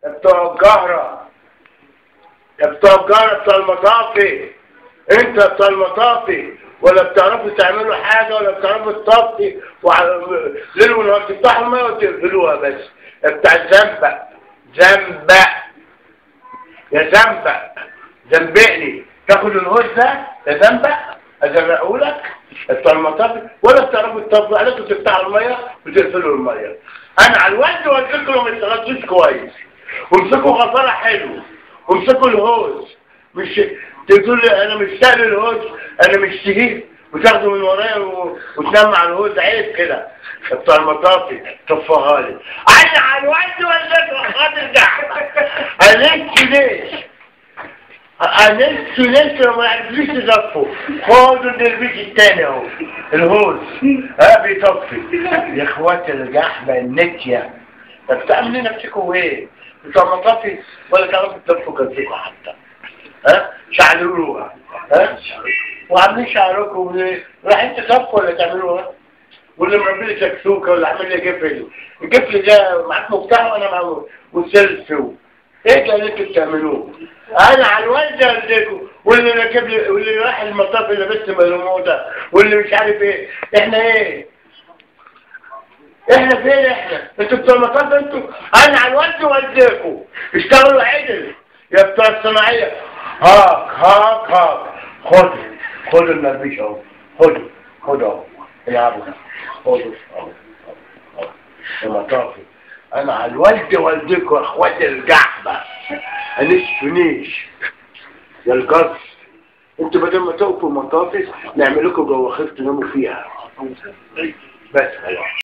يا بتوع الجهرة، يا بتوع الجهرة، بتوع المطافي، انت بتوع المطافي، ولا بتعرفوا تعملوا حاجة ولا بتعرفوا تطفي ليل ونهار تفتحوا المية وتقفلوها بس. يا بتاع الزنبق، زنبق يا زنبق، زنبقني تاخد الهوز ده يا زنبق ازرقهولك. بتوع المطافي ولا بتعرفوا تطفوا عليكم تفتحوا المية وتقفلوا المية. انا على الوقت قلت لكم ما اشتغلتوش كويس، وامسكوا غفارة حلو، وامسكوا الهوز، مش تقول لي انا مش سهل الهوز، انا مش شهيد وتاخده من ورايا وتنام على الهوز، عيب كده. بتوع المطافي طفها لي انا على الوقت ولا خاطر ده قالت ليش؟ ليش ما يعرفليش يطفوا؟ خدوا الدربيش التاني اهو الهوز بيطفي. يا اخواتي الجحمة النتية، طب تعملوا نفسكوا ايه؟ بتوع مطافي ولا تعرفوا تطفوا كنزكوا حتى؟ شعللوها وعاملين شعركم رايحين تطفوا ولا تعملوها؟ واللي مربي لي شكسوكه ولا عامل لي جفل، الجفل ده معاك مفتاح وانا معاه وسلسو، ايه ده اللي انتوا بتعملوه؟ انا على الوالده اديكم، واللي راكب لي واللي رايح المطاف اللي لابس ملموده واللي مش عارف ايه، احنا ايه؟ احنا فين احنا؟ انتوا بتوع المطاف انتوا؟ انا على الوالده واديكم اشتغلوا عدل يا بتوع الصناعيه. هاك خدوا النربيش اهو، خدوا اهو العبوا، خدوا اهو المطافي. انا على الوالد والدكم اخواتي الجحبه انشفنيش يا الجرس. انتوا بدل ما تقفوا المطافي نعمل لكم جواخر تناموا فيها بس خلاص.